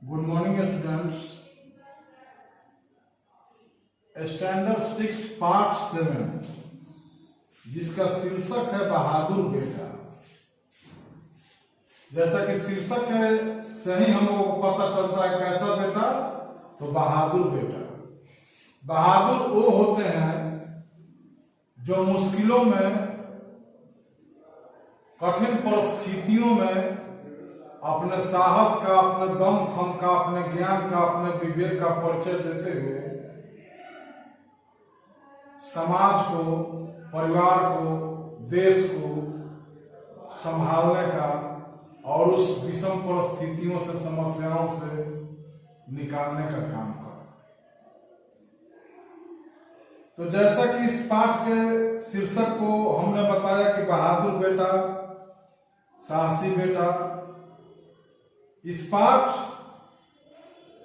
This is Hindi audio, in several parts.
Good morning students. Standard 6 part 7 जिसका शीर्षक है बहादुर बेटा। जैसा कि शीर्षक है से ही हम लोगों को पता चलता है कैसा बेटा, तो बहादुर बेटा। बहादुर वो होते हैं जो मुश्किलों में, कठिन परिस्थितियों में अपने साहस का, अपने दम खम का, अपने ज्ञान का, अपने विवेक का परिचय देते हुए समाज को, परिवार को, देश को संभालने का और उस विषम परिस्थितियों से, समस्याओं से निकालने का काम कर। तो जैसा कि इस पाठ के शीर्षक को हमने बताया कि बहादुर बेटा, साहसी बेटा, इस पाठ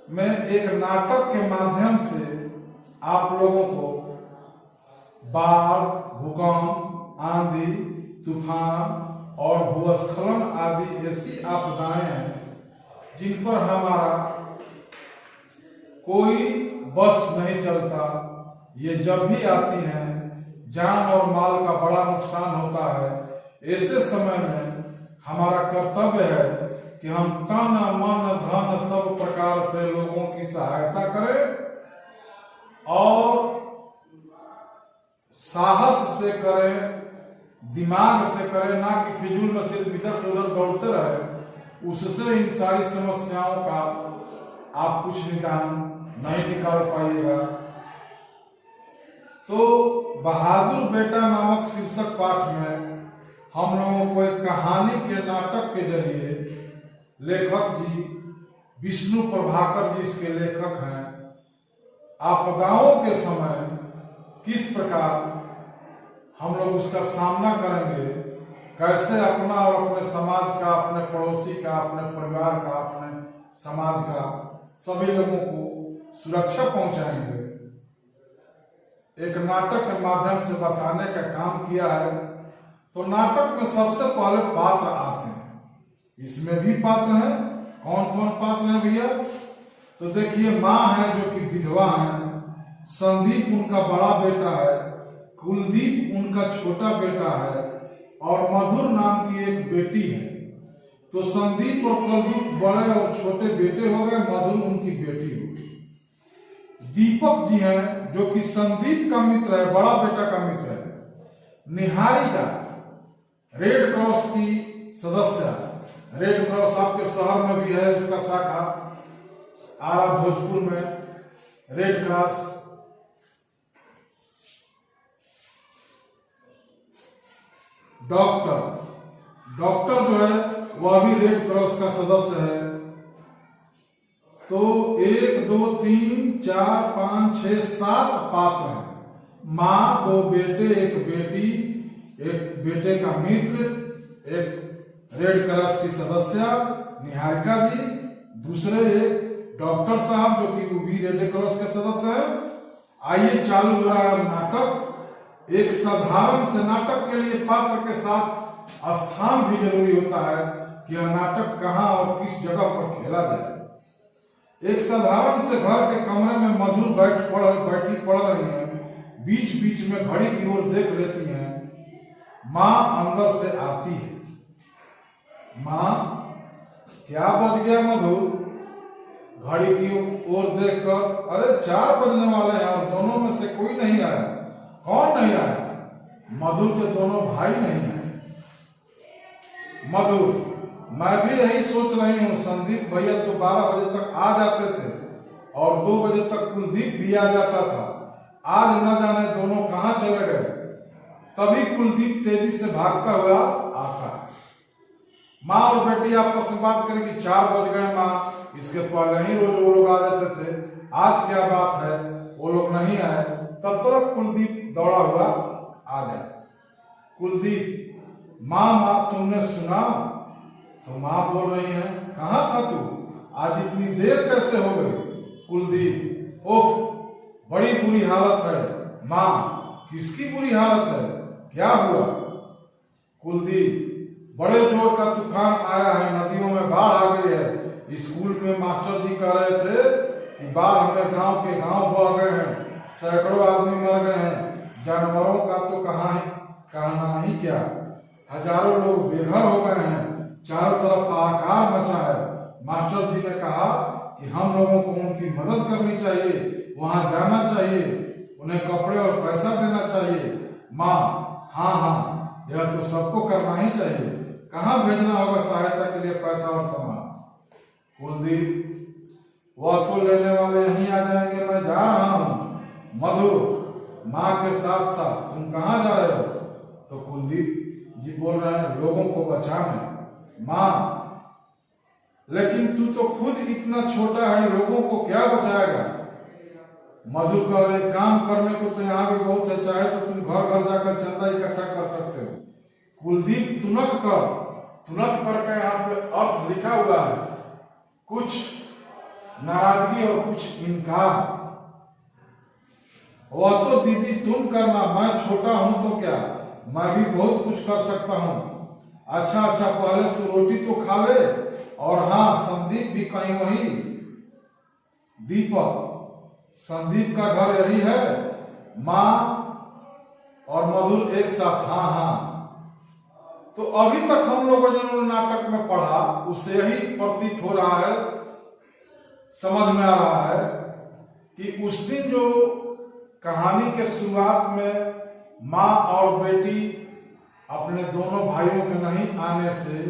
में एक नाटक के माध्यम से आप लोगों को बाढ़, भूकंप, आंधी, तूफान और भूस्खलन आदि ऐसी आपदाएं हैं जिन पर हमारा कोई बस नहीं चलता। ये जब भी आती हैं, जान और माल का बड़ा नुकसान होता है। ऐसे समय में हमारा कर्तव्य है कि हम तन, मन, धन सब प्रकार से लोगों की सहायता करें और साहस से करें, दिमाग से करें, ना कि फिजूल में सिर्फ इधर से उधर दौड़ते रहे। उससे इन सारी समस्याओं का आप कुछ निदान नहीं निकाल पाइएगा। तो बहादुर बेटा नामक शीर्षक पाठ में हम लोगों को एक कहानी के नाटक के जरिए लेखक जी विष्णु प्रभाकर जी इसके लेखक हैं, आपदाओं के समय किस प्रकार हम लोग उसका सामना करेंगे, कैसे अपना और अपने समाज का, अपने पड़ोसी का, अपने परिवार का, अपने समाज का, सभी लोगों को सुरक्षा पहुंचाएंगे, एक नाटक के माध्यम से बताने का काम किया है। तो नाटक में सबसे पहले पात्र आते हैं। इसमें भी पात्र हैं। कौन कौन पात्र हैं भैया? तो देखिए, माँ है जो कि विधवा है, संदीप उनका बड़ा बेटा है, कुलदीप उनका छोटा बेटा है और मधुर नाम की एक बेटी है। तो संदीप और कुलदीप बड़े और छोटे बेटे हो गए, मधुर उनकी बेटी हो गई। दीपक जी हैं जो कि संदीप का मित्र है, बड़ा बेटा का मित्र है। निहारिका रेड क्रॉस की सदस्य, रेड क्रॉस आपके शहर में भी है, उसका शाखा आरा भोजपुर में रेड क्रॉस। डॉक्टर जो है वह भी रेड क्रॉस का सदस्य है। तो 1 2 3 4 5 6 7 पात्र हैं। माँ, 2 बेटे, 1 बेटी, एक बेटे का मित्र, एक रेड क्रॉस की सदस्य निहारिका जी, दूसरे एक डॉक्टर साहब जो कि वो भी रेड क्रॉस के सदस्य है। आइए चालू हो रहा है नाटक। एक साधारण से नाटक के लिए पात्र के साथ स्थान भी जरूरी होता है कि यह नाटक कहाँ और किस जगह पर खेला जाए। एक साधारण से घर के कमरे में मधुर बैठी पढ़ रही हैं, बीच बीच में घड़ी की ओर देख लेती हैं। माँ अंदर से आती है। माँ, क्या बज गया मधुर? घड़ी की ओर देखकर, अरे 4 बजने वाले हैं और दोनों में से कोई नहीं आया। कौन नहीं आया? मधुर के दोनों भाई नहीं आए। मधुर, मैं भी यही सोच रही हूँ। संदीप भैया तो 12 बजे तक आ जाते थे और 2 बजे तक कुलदीप भी आ जाता था। आज न जाने दोनों कहाँ चले गए। तभी कुलदीप तेजी से भागता हुआ आता है। माँ और बेटी आपस में बात करें कि 4 बज गए माँ, इसके पहले ही रोज वो लोग आ जाते थे, आज क्या बात है वो लोग नहीं आए। तब तक कुलदीप दौड़ा हुआ आ जाए। कुलदीप, माँ तुमने सुना? तो माँ बोल रही है, कहाँ था तू? आज इतनी देर कैसे हो गई? कुलदीप, ओह बड़ी बुरी हालत है। माँ, किसकी बुरी हालत है? क्या हुआ? कुलदीप, बड़े जोर का तूफान आया है, नदियों में बाढ़ आ गई है, स्कूल में मास्टर जी कह रहे थे कि बाढ़ में गांव के गांव बह गए हैं, सैकड़ों आदमी मर गए हैं, जानवरों का तो कहना ही क्या, हजारों लोग बेघर हो गए हैं, चारों तरफ हाहाकार मचा है। मास्टर जी ने कहा कि हम लोगों को उनकी मदद करनी चाहिए, वहां जाना चाहिए, उन्हें कपड़े और पैसा देना चाहिए। माँ, हाँ, यह तो सबको करना ही चाहिए। कहाँ भेजना होगा सहायता के लिए पैसा और सामान? कुलदीप, वह तो लेने वाले यहीं आ जाएंगे, मैं जा रहा हूँ। मधु, माँ के साथ साथ तुम कहाँ जा रहे हो? तो कुलदीप जी बोल रहे हैं, लोगों को बचाने। माँ, लेकिन तू तो खुद इतना छोटा है, लोगों को क्या बचाएगा? मधु कह रहे, काम करने को तो यहाँ भी बहुत है, चाहे तो तुम घर घर जाकर चंदा इकट्ठा कर सकते हो। कुलदीप, तुनक करके यहाँ पे अर्थ लिखा हुआ है, कुछ नाराजगी और कुछ इनकार। वह तो दीदी तुम करना, मैं छोटा हूं तो क्या, मैं भी बहुत कुछ कर सकता हूं। अच्छा, पहले तू रोटी तो खा ले। और हाँ, संदीप भी कहीं वही। दीपक, संदीप का घर यही है? माँ और मधुर एक साथ, हाँ। तो अभी तक हम लोगों ने नाटक में पढ़ा, उससे यही प्रतीत हो रहा है, समझ में आ रहा है कि उस दिन जो कहानी के शुरुआत में माँ और बेटी अपने दोनों भाइयों के नहीं आने से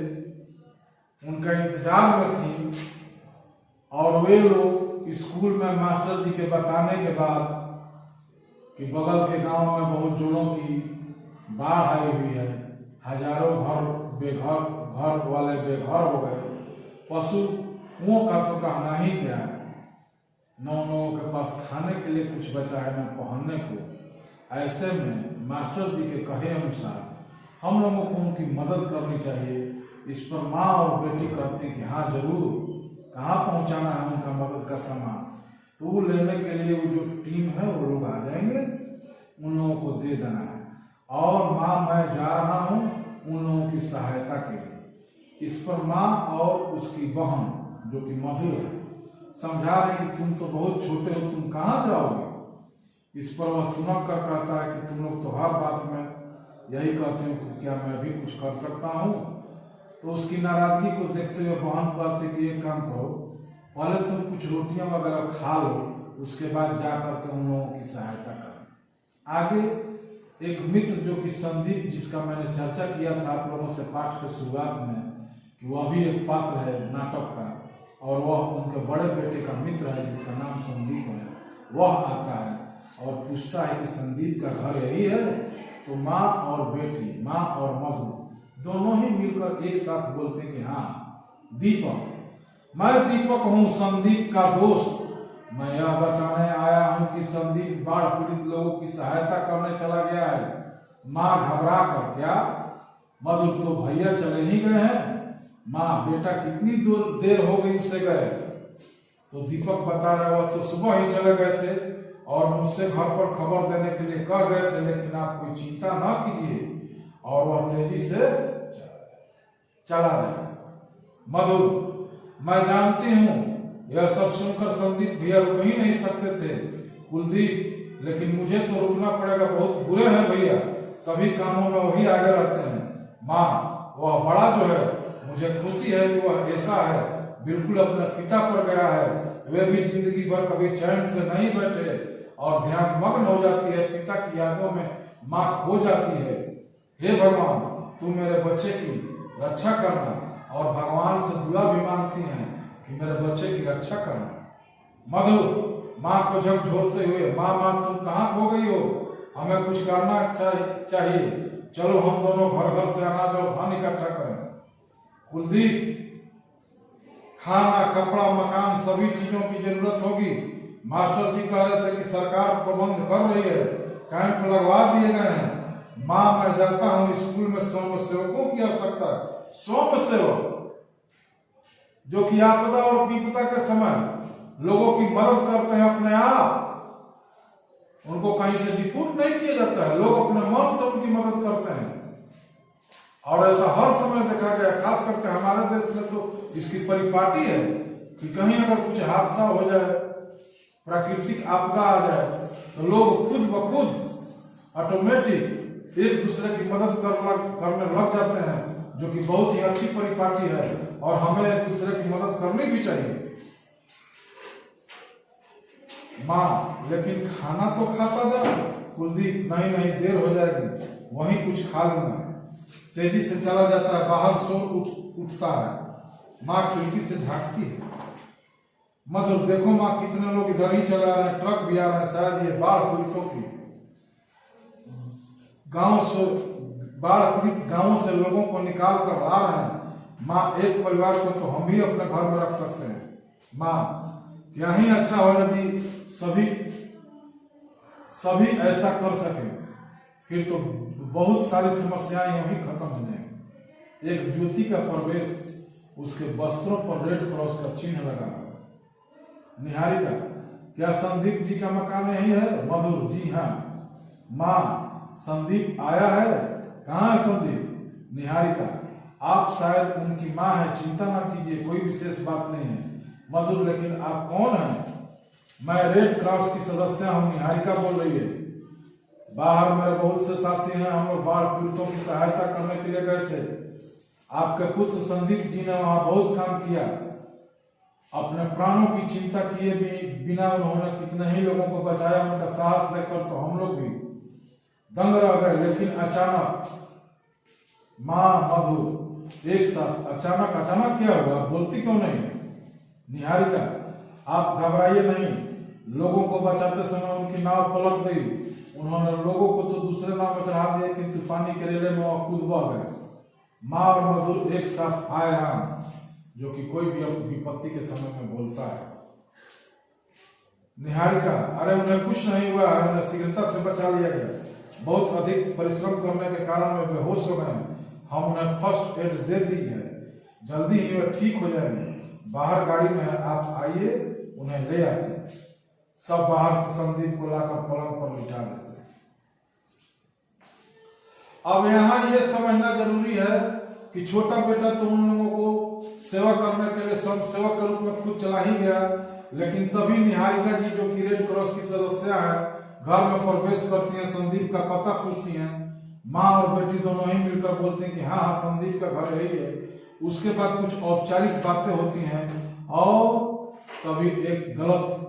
उनका इंतजार में थी, और वे लोग स्कूल में मास्टर जी के बताने के बाद कि बगल के गांव में बहुत जोड़ों की बाढ़ आई हुई है, हजारों घर वाले बेघर हो गए, पशुओं का तो कहना ही क्या है, न लोगों के पास खाने के लिए कुछ बचा है, न पहनने को। ऐसे में मास्टर जी के कहे अनुसार हम लोगों को उनकी मदद करनी चाहिए। इस पर माँ और बेटी कहती कि हाँ जरूर, कहाँ पहुँचाना है उनका मदद का सामान, तो वो लेने के लिए वो जो टीम है वो लोग आ जाएंगे, उन लोगों को दे देना है। और माँ, मैं जा रहा हूँ उन लोगों की सहायता के लिए। इस पर माँ और उसकी बहन जो कि मधु है समझा रहे कि तुम तो बहुत छोटे हो, तुम कहाँ जाओगे? इस पर वह तुनक कर कहता है कि तुम लोग तो हर बात में यही कहते हो कि क्या मैं भी कुछ कर सकता हूँ? तो उसकी नाराजगी को देखते हुए बहन कहते कि एक काम करो, पहले तुम कुछ रोटियां वगैरह खा लो, उसके बाद जा करके उन लोगों की सहायता कर। आगे एक मित्र जो कि संदीप, जिसका मैंने चर्चा किया था आप लोगों से पाठ के शुरुआत में कि वह भी एक पात्र है नाटक का, और वह उनके बड़े बेटे का मित्र है जिसका नाम संदीप है, वह आता है और पूछता है कि संदीप का घर यही है? तो माँ और बेटी, माँ और मधु दोनों ही मिलकर एक साथ बोलते कि हाँ दीपक, मैं दीपक हूँ, संदीप का दोस्त। मैं यह बताने आया हूँ कि संदीप बाढ़ पीड़ित लोगों की सहायता करने चला गया है। माँ घबरा कर, क्या मधु, तो भैया चले ही गए हैं? माँ, बेटा कितनी देर हो गई उसे गए? तो दीपक बता रहा, वह तो सुबह ही चले गए थे और मुझसे घर पर खबर देने के लिए कह गए थे, लेकिन आप कोई चिंता ना कीजिए। और वह तेजी से चला गया। मधु, मैं जानती हूँ यह सब सुनकर संदीप भैया रुक ही नहीं सकते थे। कुलदीप, लेकिन मुझे तो रुकना पड़ेगा, बहुत बुरे हैं भैया, सभी कामों में वही आगे रहते हैं। माँ, वह बड़ा जो है, मुझे खुशी है कि वह ऐसा है, बिल्कुल अपने पिता पर गया है। वे भी जिंदगी भर कभी चैन से नहीं बैठे और ध्यान मग्न हो जाती है, पिता की यादों में माँ खो जाती है। हे भगवान, तू मेरे बच्चे की रक्षा करना, और भगवान से दुआ भी मांगती हैं कि मेरे बच्चे की रक्षा करना। मधु माँ को झकझोरते हुए, माँ तुम कहाँ खो गई हो? हमें कुछ करना चाहिए, चलो हम दोनों घर घर से अनाज और धान इकट्ठा करें। कुलदीप, खाना, कपड़ा, मकान, सभी चीजों की जरूरत होगी। मास्टर जी कह रहे थे कि सरकार प्रबंध कर रही है, कैंप लगवा दिए गए हैं। माँ, मैं जाता हूँ, स्कूल में स्वयं सेवकों की आवश्यकता है। स्वयं सेवक जो कि आपदा और विपदा के समय लोगों की मदद करते हैं अपने आप, उनको कहीं से डिप्यूट नहीं किया जाता है, लोग अपने मन से उनकी मदद करते हैं। और ऐसा हर समय देखा गया, खास करके हमारे देश में तो इसकी परिपाटी है। कि कहीं अगर कुछ हादसा हो जाए, प्राकृतिक आपदा आ जाए, तो लोग खुद ब खुद ऑटोमेटिक एक दूसरे की मदद करने लग जाते हैं, जो कि बहुत ही अच्छी परिपाटी है और हमें एक दूसरे की मदद करनी भी चाहिए। माँ, लेकिन खाना तो खाता जा। कुलदीप, नहीं नहीं, देर हो जाएगी, वहीं कुछ खा लूंगा। तेजी से चला जाता है, बाहर शोर उठता है। माँ खिड़की से झांकती है। मधुर, देखो माँ, कितने लोग इधर ही चले आ रहे हैं, ट्रक भी आ रहे हैं, शायद ये बाढ़ पीड़ितों की बाढ़ पीड़ित गांवों से लोगों को निकाल कर ला रहे हैं। माँ, एक परिवार को तो हम भी अपने घर में रख सकते हैं। माँ, क्या ही अच्छा हो यदि सभी ऐसा कर सके, फिर तो बहुत सारी समस्याएं यहीं खत्म हो जाएंगी। एक ज्योति का प्रवेश, उसके वस्त्रों पर रेड क्रॉस का चिन्ह लगा हुआ। निहारिका, क्या संदीप जी का मकान यही है? मधुर, जी हाँ। माँ, संदीप आया है? कहाँ है संदीप? निहारिका, आप शायद उनकी माँ है, चिंता ना कीजिए, कोई विशेष बात नहीं है। मधुर, लेकिन आप कौन हैं? मैं रेड क्रॉस की सदस्य हूँ। निहारिका बोल रही है। बाहर मेरे बहुत से साथी हैं, हम लोग बाढ़ पीड़ितों की सहायता करने के लिए गए थे। आपके पुत्र संदीप जी ने वहां बहुत काम किया, अपने प्राणों की चिंता किए बिना उन्होंने कितने ही लोगों को बचाया। उनका साहस देखकर तो हम लोग भी दंग रह गए। लेकिन अचानक, माँ, मधु एक साथ, अचानक क्या हुआ? बोलती क्यों नहीं है? निहारिका, आप घबराइए नहीं, लोगों को बचाते समय उनकी नाव पलट गई। उन्होंने लोगों को तो दूसरे नाव में चढ़ा दिया, किंतु पानी के रेले में वह कूद बह गए। माँ और मधुर एक साथ, हाय राम, जो कि कोई भी विपत्ति के समय में बोलता है। निहारिका, अरे उन्हें कुछ नहीं हुआ है, उन्हें शीघ्रता से बचा लिया गया। बहुत अधिक परिश्रम करने के कारण वे बेहोश हो गए। हम उन्हें फर्स्ट एड दे दी है, जल्दी ही वे ठीक हो जाएंगे। बाहर गाड़ी में है, आप आइए, उन्हें ले आते। सब बाहर से संदीप को लाकर पलंग पर लिटा देते। अब यहाँ ये समझना जरूरी है कि छोटा बेटा तो उन लोगों को सेवा करने के लिए सब सेवक के रूप में खुद चला ही गया, लेकिन तभी निहारिका जी, जो कि रेड क्रॉस की सदस्य है, घर में प्रवेश करती हैं, संदीप का पता पूछती हैं। माँ और बेटी दोनों ही मिलकर बोलते हैं कि हाँ हाँ, संदीप का घर यही है। उसके बाद कुछ औपचारिक बातें होती हैं और तभी एक गलत,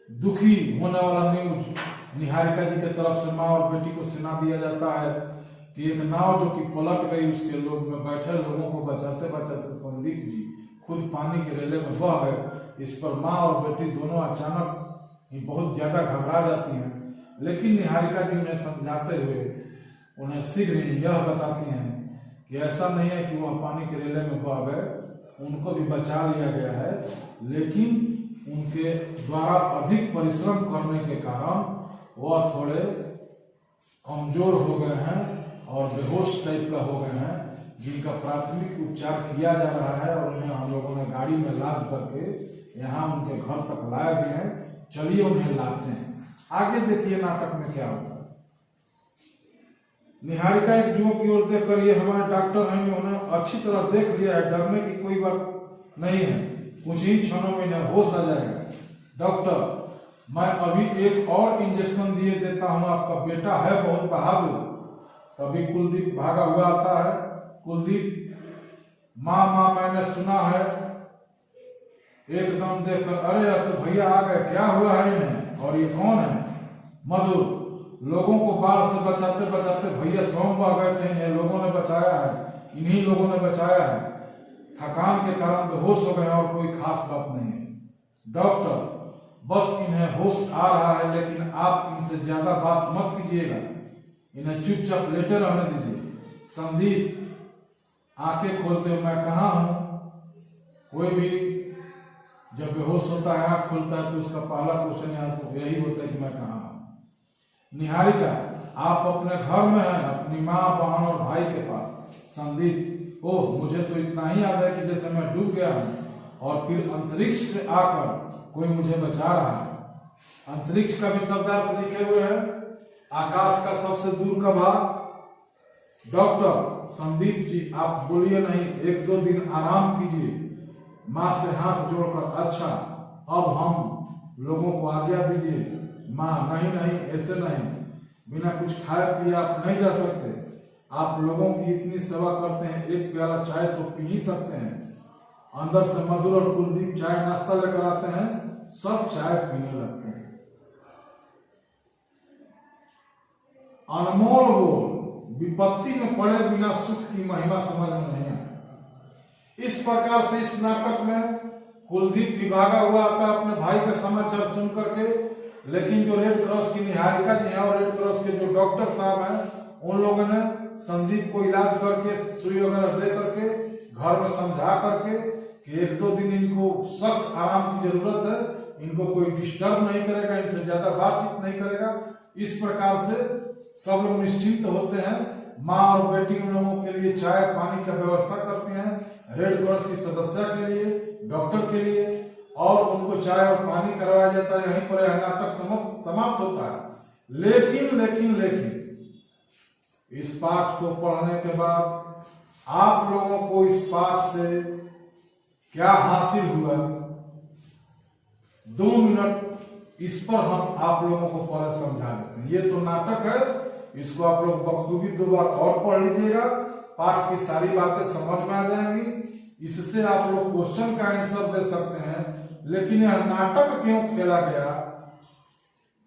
दुखी होने वाला न्यूज निहारिका जी की तरफ से माँ और बेटी को सुना दिया जाता है कि एक नाव जो कि पलट गई, उसके लोग में बैठे लोगों को बचाते बचाते संदीप जी खुद पानी के रेले में बह गए। इस पर माँ और बेटी दोनों अचानक ही बहुत ज्यादा घबरा जाती हैं, लेकिन निहारिका जी उन्हें समझाते हुए उन्हें शीघ्र ही यह बताती हैं कि ऐसा नहीं है कि वह पानी के रेले में बह गए, उनको भी बचा लिया गया है, लेकिन उनके द्वारा अधिक परिश्रम करने के कारण वह थोड़े कमजोर हो गए हैं और बेहोश टाइप का हो गए हैं, जिनका प्राथमिक उपचार किया जा रहा है और उन्हें हम लोगों ने गाड़ी में लाद करके यहाँ उनके घर तक लाए भी हैं। चलिए उन्हें लाते हैं। आगे देखिए नाटक में क्या होता है। निहारिका एक युवक की ओर देखकर, ये हमारे डॉक्टर हैं, उन्हें अच्छी तरह देख लिया है, डरने की कोई बात नहीं है, कुछ ही क्षणों में इन्हें होश आ जाएगा। डॉक्टर, मैं अभी एक और इंजेक्शन दिए देता हूं, आपका बेटा है बहुत बहादुर। तभी कुलदीप भागा हुआ आता है। कुलदीप, माँ मैंने सुना है। एकदम देखकर, अरे तो भैया आ गए, क्या हुआ है इन्हें, और ये कौन है? मधुर, लोगों को बाढ़ से बचाते बचाते भैया सौंप बह गए थे, इन्हें लोगों ने बचाया है, इन्हीं लोगों ने बचाया है। थकान के कारण बेहोश हो गए और कोई खास बात नहीं है। डॉक्टर, बस इन्हें होश आ रहा है, लेकिन आप इनसे ज्यादा बात मत कीजिएगा, इन्हें चुपचाप लेटे रहने दीजिए। संदीप आंखें खोलते हुए, मैं कहाँ हूं? कोई भी जब बेहोश होता है, आंख खोलता है, तो उसका पहला क्वेश्चन यहाँ तो यही होता है कि मैं कहाँ हूं। निहारिका, आप अपने घर में हैं, अपनी माँ, बहन और भाई के पास। संदीप, ओह, मुझे तो इतना ही याद है कि जैसे मैं डूब गया हूं और फिर अंतरिक्ष से आकर कोई मुझे बचा रहा है। अंतरिक्ष का भी शब्दार्थ लिखे हुए है, आकाश का सबसे दूर का भाग। डॉक्टर, संदीप जी आप बोलिए नहीं, 1-2 दिन आराम कीजिए, माँ से हाथ जोड़कर, अच्छा अब हम लोगों को आज्ञा दीजिए। माँ नहीं नहीं, ऐसे नहीं, बिना कुछ खाए पिए आप नहीं जा सकते, आप लोगों की इतनी सेवा करते हैं, एक प्याला चाय तो पी ही सकते हैं। अंदर से मधुर और कुलदीप चाय नाश्ता लेकर आते हैं, सब चाय पीने लगते हैं। अनमोल बोल, विपत्ति में पड़े बिना सुख की महिमा समझ में नहीं आती। इस प्रकार से इस नाटक में कुलदीप विभागा हुआ आता है अपने भाई का समाचार सुन करके, लेकिन जो रेड क्रॉस की निहारिका जी है और रेड क्रॉस के जो डॉक्टर साहब हैं, उन लोगों ने संदीप को इलाज करके, सुई वगैरह दे करके, घर में समझा करके कि 1-2 दिन इनको सख्त आराम की जरूरत है, इनको कोई डिस्टर्ब नहीं करेगा, इनसे ज्यादा बातचीत नहीं करेगा। इस प्रकार से सब लोग निश्चिंत होते हैं। माँ और बेटी उन लोगों के लिए चाय पानी का व्यवस्था करते हैं, रेड क्रॉस की सदस्य के लिए, डॉक्टर के लिए, और उनको चाय और पानी करवाया जाता है। यहीं पर यह नाटक समाप्त होता है। लेकिन इस पाठ को पढ़ने के बाद आप लोगों को इस पाठ से क्या हासिल हुआ, 2 मिनट इस पर हम आप लोगों को पहले समझा देते हैं। ये तो नाटक है, इसको आप लोग बखूबी 2 बार और पढ़ लीजिएगा, पाठ की सारी बातें समझ में आ जाएंगी। इससे आप लोग क्वेश्चन का आंसर दे सकते हैं। लेकिन यह नाटक क्यों खेला गया,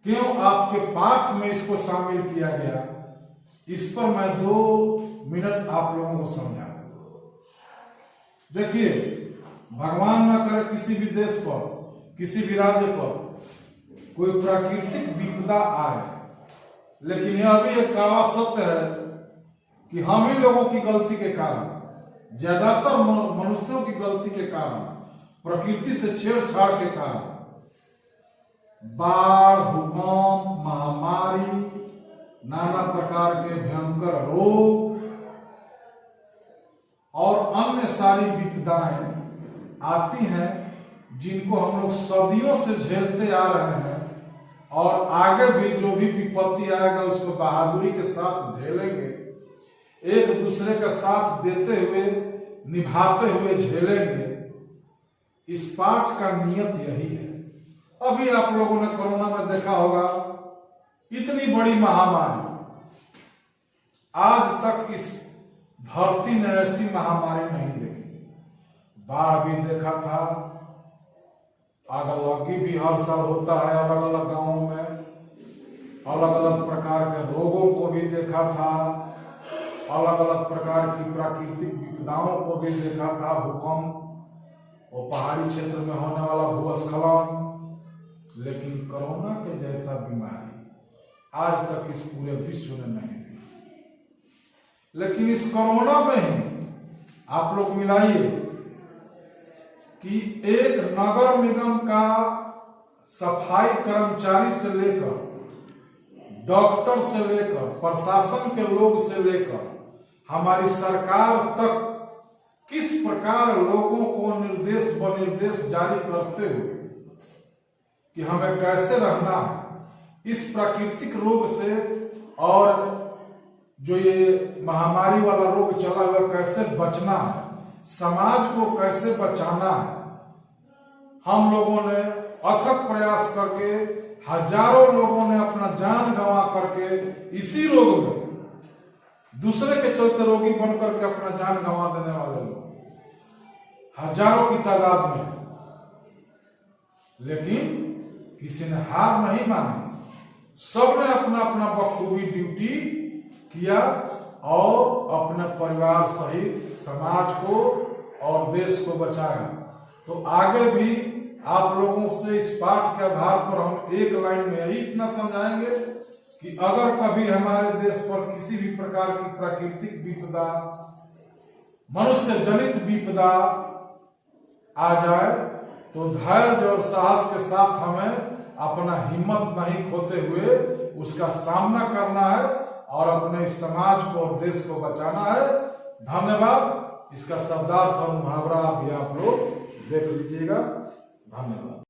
क्यों आपके पाठ में इसको शामिल किया गया, इस पर मैं 2 मिनट आप लोगों को समझा दूंगा। देखिए, भगवान न करे किसी भी देश पर, किसी भी राज्य पर कोई प्राकृतिक विपदा आए, लेकिन यह भी एक कड़वा सत्य है कि हम ही लोगों की गलती के कारण, ज्यादातर मनुष्यों की गलती के कारण, प्रकृति से छेड़छाड़ के कारण बाढ़, भूकंप, महामारी, नाना प्रकार के भयंकर रोग और अन्य सारी विपदाएं आती हैं, जिनको हम लोग सदियों से झेलते आ रहे हैं, और आगे भी जो भी विपत्ति आएगा उसको बहादुरी के साथ झेलेंगे, एक दूसरे का साथ देते हुए, निभाते हुए झेलेंगे। इस पाठ का नियत यही है। अभी आप लोगों ने कोरोना में देखा होगा, इतनी बड़ी महामारी, आज तक इस धरती ने ऐसी महामारी नहीं देखी। बाढ़ भी देखा था, आगलगी भी हर साल होता है अलग अलग गांवों में, अलग अलग प्रकार के रोगों को भी देखा था, अलग अलग प्रकार की प्राकृतिक विपदाओं को भी देखा था, भूकंप, वो पहाड़ी क्षेत्र में होने वाला भूस्खलन। लेकिन कोरोना के जैसा बीमारी आज तक इस पूरे विश्व ने नहीं देखी। लेकिन इस कोरोना में ही आप लोग मिलाइए कि एक नगर निगम का सफाई कर्मचारी से लेकर, डॉक्टर से लेकर, प्रशासन के लोग से लेकर हमारी सरकार तक किस प्रकार लोगों को निर्देश बनिर्देश जारी करते हुए कि हमें कैसे रहना है, इस प्राकृतिक रोग से और जो ये महामारी वाला रोग चला हुआ कैसे बचना है, समाज को कैसे बचाना है, हम लोगों ने अथक प्रयास करके, हजारों लोगों ने अपना जान गंवा करके इसी रोग में दूसरे के चलते रोगी बनकर के अपना जान गंवा देने वाले लोग हजारों की तादाद में। लेकिन किसी ने हार नहीं मानी, सबने अपना अपना बखूबी ड्यूटी किया और अपने परिवार सहित समाज को और देश को बचाया। तो आगे भी आप लोगों से इस पाठ के आधार पर हम एक लाइन में यही इतना समझाएंगे कि अगर कभी हमारे देश पर किसी भी प्रकार की प्राकृतिक विपदा, मनुष्य जनित विपदा आ जाए, तो धैर्य और साहस के साथ हमें अपना हिम्मत नहीं खोते हुए उसका सामना करना है और अपने समाज को और देश को बचाना है। धन्यवाद। इसका शब्दार्थ और मुहावरा भी आप लोग देख लीजिएगा। धन्यवाद।